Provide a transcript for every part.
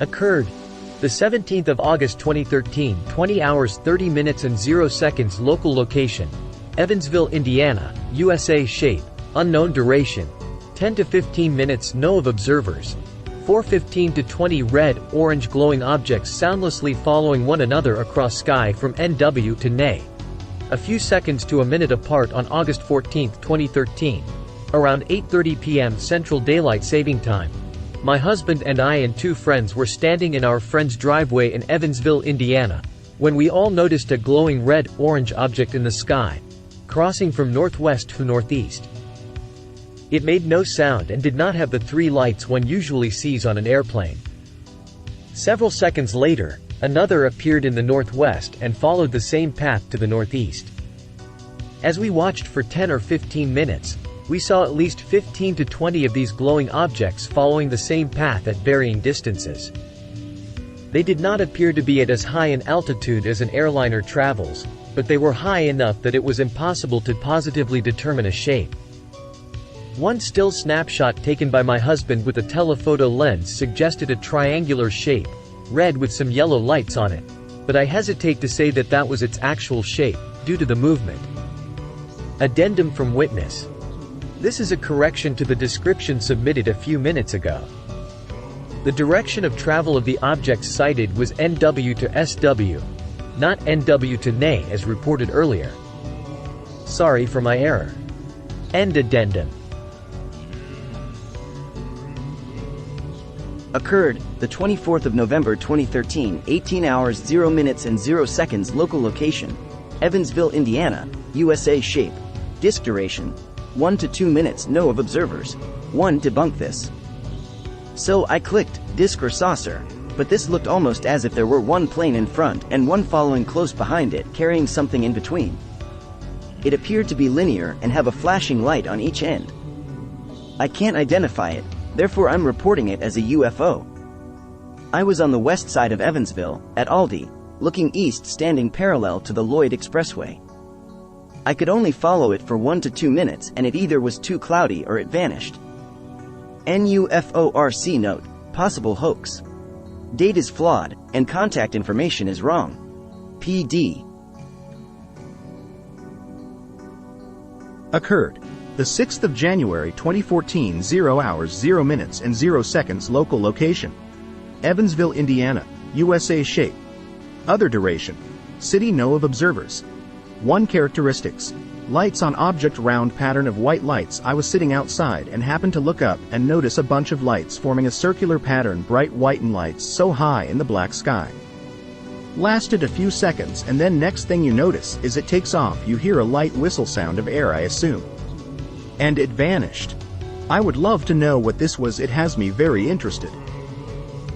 Occurred the 17th of August 2013, 20 hours 30 minutes and 0 seconds. Local location: Evansville, Indiana, USA. Shape: unknown. Duration: 10 to 15 minutes. No of observers. 4:15 to 20 red, orange glowing objects soundlessly following one another across sky from NW to NA. A few seconds to a minute apart on August 14, 2013. Around 8:30 p.m. Central Daylight Saving Time. My husband and I and two friends were standing in our friend's driveway in Evansville, Indiana, when we all noticed a glowing red-orange object in the sky, crossing from northwest to northeast. It made no sound and did not have the three lights one usually sees on an airplane. Several seconds later, another appeared in the northwest and followed the same path to the northeast. As we watched for 10 or 15 minutes, we saw at least 15 to 20 of these glowing objects following the same path at varying distances. They did not appear to be at as high an altitude as an airliner travels, but they were high enough that it was impossible to positively determine a shape. One still snapshot taken by my husband with a telephoto lens suggested a triangular shape, red with some yellow lights on it, but I hesitate to say that that was its actual shape, due to the movement. Addendum from witness. This is a correction to the description submitted a few minutes ago. The direction of travel of the objects cited was NW to SW, not NW to NA as reported earlier. Sorry for my error. End addendum. Occurred the 24th of November 2013, 18 hours 0 minutes and 0 seconds. Local location: Evansville, Indiana, USA. Shape: disk. Duration: 1 to 2 minutes. No of observers. 1. Debunk this. So I clicked disk or saucer, but this looked almost as if there were one plane in front and one following close behind it, carrying something in between. It appeared to be linear and have a flashing light on each end. I can't identify it, therefore I'm reporting it as a UFO. I was on the west side of Evansville, at Aldi, looking east, standing parallel to the Lloyd Expressway. I could only follow it for 1 to 2 minutes and it either was too cloudy or it vanished. NUFORC note: possible hoax. Date is flawed, and contact information is wrong. PD. Occurred the 6th of January 2014, 0 hours 0 minutes and 0 seconds. Local location: Evansville, Indiana, USA. Shape: other. Duration: city. No of observers. 1. Characteristics: lights on object. Round pattern of white lights. I was sitting outside and happened to look up and notice a bunch of lights forming a circular pattern, bright white and lights so high in the black sky. Lasted a few seconds and then next thing you notice is it takes off. You hear a light whistle sound of air, I assume. And it vanished. I would love to know what this was. It has me very interested.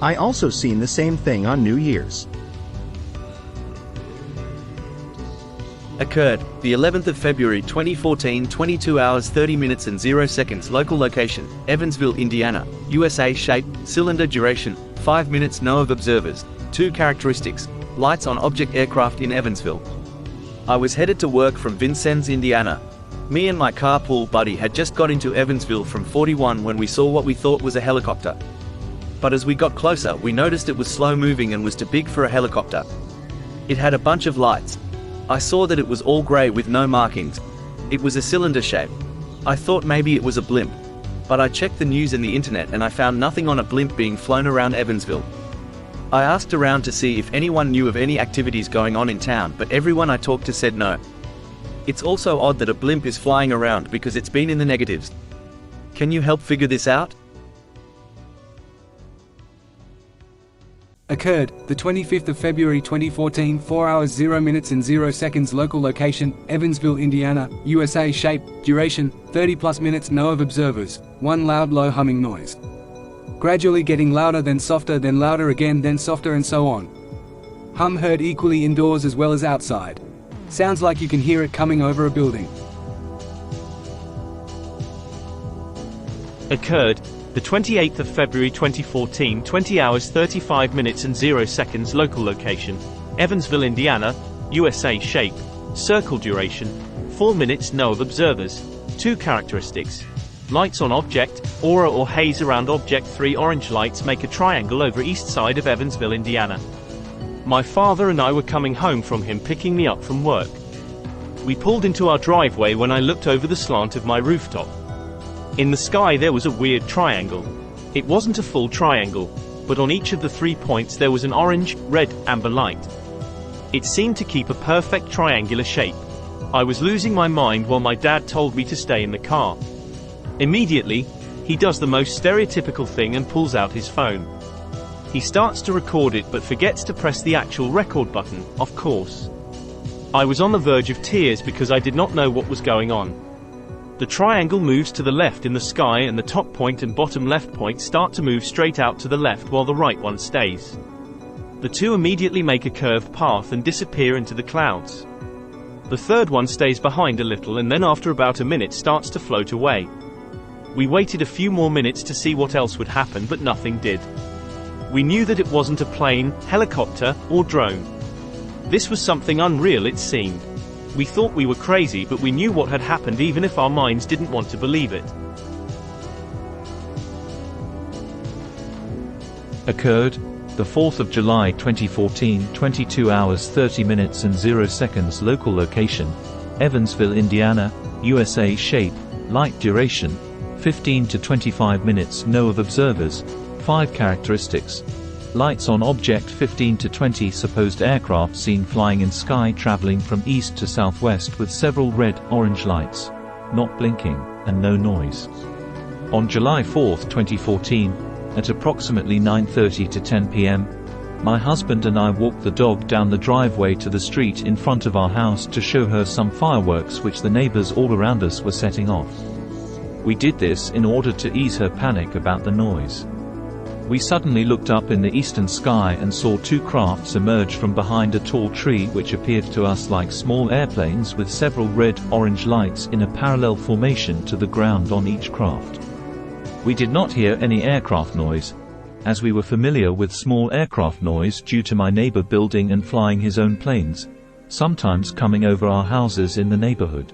I also seen the same thing on New Year's. Occurred the 11th of February 2014, 22 hours 30 minutes and 0 seconds. Local location: Evansville, Indiana, USA. Shape: cylinder. Duration: 5 minutes. No of observers. 2. Characteristics: lights on object. Aircraft in Evansville. I was headed to work from Vincennes, Indiana. Me and my carpool buddy had just got into Evansville from 41 when we saw what we thought was a helicopter. But as we got closer, we noticed it was slow moving and was too big for a helicopter. It had a bunch of lights. I saw that it was all grey with no markings. It was a cylinder shape. I thought maybe it was a blimp. But I checked the news and the internet and I found nothing on a blimp being flown around Evansville. I asked around to see if anyone knew of any activities going on in town, but everyone I talked to said no. It's also odd that a blimp is flying around because it's been in the negatives. Can you help figure this out? Occurred the 25th of February 2014, 4 hours 0 minutes and 0 seconds. Local location: Evansville, Indiana, USA. Shape: duration: 30 plus minutes. No of observers. 1. Loud low humming noise. Gradually getting louder, then softer, then louder again, then softer, and so on. Hum heard equally indoors as well as outside. Sounds like you can hear it coming over a building. Occurred The 28th of February 2014, 20 hours 35 minutes and 0 seconds local location, Evansville, Indiana, USA. Shape, circle duration, 4 minutes no of observers. 2 characteristics. Lights on object, aura or haze around object. 3 orange lights make a triangle over east side of Evansville, Indiana. My father and I were coming home from him picking me up from work. We pulled into our driveway when I looked over the slant of my rooftop. In the sky there was a weird triangle. It wasn't a full triangle, but on each of the 3 points there was an orange, red, amber light. It seemed to keep a perfect triangular shape. I was losing my mind while my dad told me to stay in the car. Immediately, he does the most stereotypical thing and pulls out his phone. He starts to record it but forgets to press the actual record button, of course. I was on the verge of tears because I did not know what was going on. The triangle moves to the left in the sky and the top point and bottom left point start to move straight out to the left while the right one stays. The 2 immediately make a curved path and disappear into the clouds. The third one stays behind a little and then after about a minute starts to float away. We waited a few more minutes to see what else would happen but nothing did. We knew that it wasn't a plane, helicopter, or drone. This was something unreal it seemed. We thought we were crazy but we knew what had happened even if our minds didn't want to believe it. Occurred the 4th of July 2014, 22 hours 30 minutes and 0 seconds local location, Evansville, Indiana, USA. Shape, light duration, 15 to 25 minutes no of observers. 5 characteristics. Lights on object. 15 to 20 supposed aircraft seen flying in sky traveling from east to southwest with several red-orange lights, not blinking, and no noise. On July 4, 2014, at approximately 9:30 to 10 p.m., my husband and I walked the dog down the driveway to the street in front of our house to show her some fireworks which the neighbors all around us were setting off. We did this in order to ease her panic about the noise. We suddenly looked up in the eastern sky and saw 2 crafts emerge from behind a tall tree which appeared to us like small airplanes with several red-orange lights in a parallel formation to the ground on each craft. We did not hear any aircraft noise, as we were familiar with small aircraft noise due to my neighbor building and flying his own planes, sometimes coming over our houses in the neighborhood.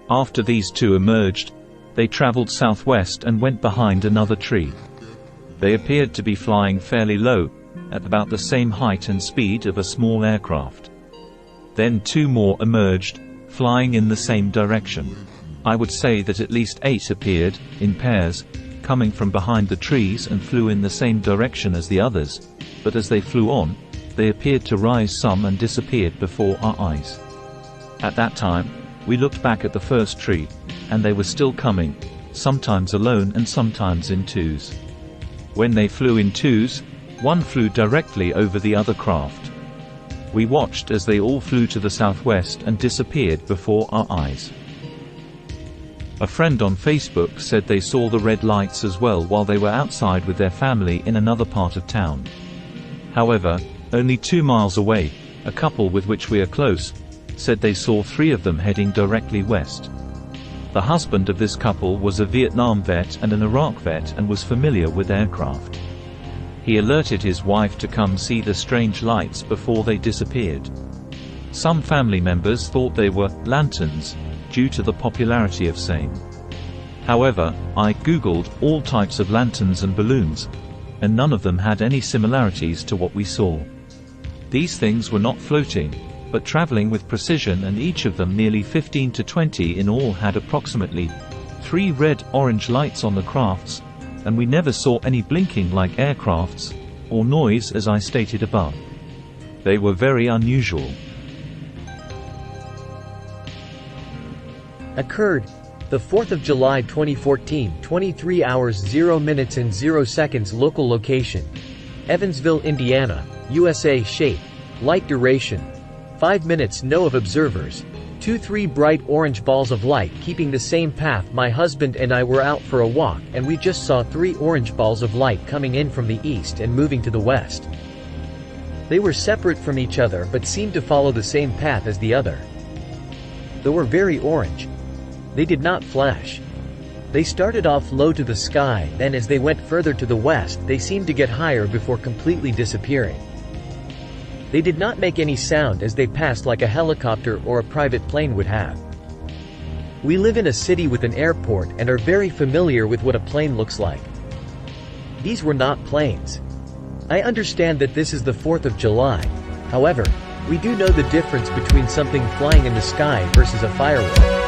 After these 2 emerged, they traveled southwest and went behind another tree. They appeared to be flying fairly low, at about the same height and speed of a small aircraft. Then 2 more emerged, flying in the same direction. I would say that at least 8 appeared, in pairs, coming from behind the trees and flew in the same direction as the others, but as they flew on, they appeared to rise some and disappeared before our eyes. At that time, we looked back at the first tree, and they were still coming, sometimes alone and sometimes in 2s. When they flew in 2s, one flew directly over the other craft. We watched as they all flew to the southwest and disappeared before our eyes. A friend on Facebook said they saw the red lights as well while they were outside with their family in another part of town. However, only 2 miles away, a couple with which we are close, said they saw 3 of them heading directly west. The husband of this couple was a Vietnam vet and an Iraq vet and was familiar with aircraft. He alerted his wife to come see the strange lights before they disappeared. Some family members thought they were lanterns, due to the popularity of same. However, I googled all types of lanterns and balloons, and none of them had any similarities to what we saw. These things were not floating, but traveling with precision, and each of them nearly 15 to 20 in all had approximately 3 red-orange lights on the crafts, and we never saw any blinking like aircrafts, or noise as I stated above. They were very unusual. Occurred the 4th of July 2014, 23 hours 0 minutes and 0 seconds local location, Evansville, Indiana, USA. Shape, light duration, 5 minutes no of observers, 3 bright orange balls of light keeping the same path. My husband and I were out for a walk and we just saw 3 orange balls of light coming in from the east and moving to the west. They were separate from each other but seemed to follow the same path as the other. They were very orange. They did not flash. They started off low to the sky, then as they went further to the west, they seemed to get higher before completely disappearing. They did not make any sound as they passed like a helicopter or a private plane would have. We live in a city with an airport and are very familiar with what a plane looks like. These were not planes. I understand that this is the 4th of July. However, we do know the difference between something flying in the sky versus a firework.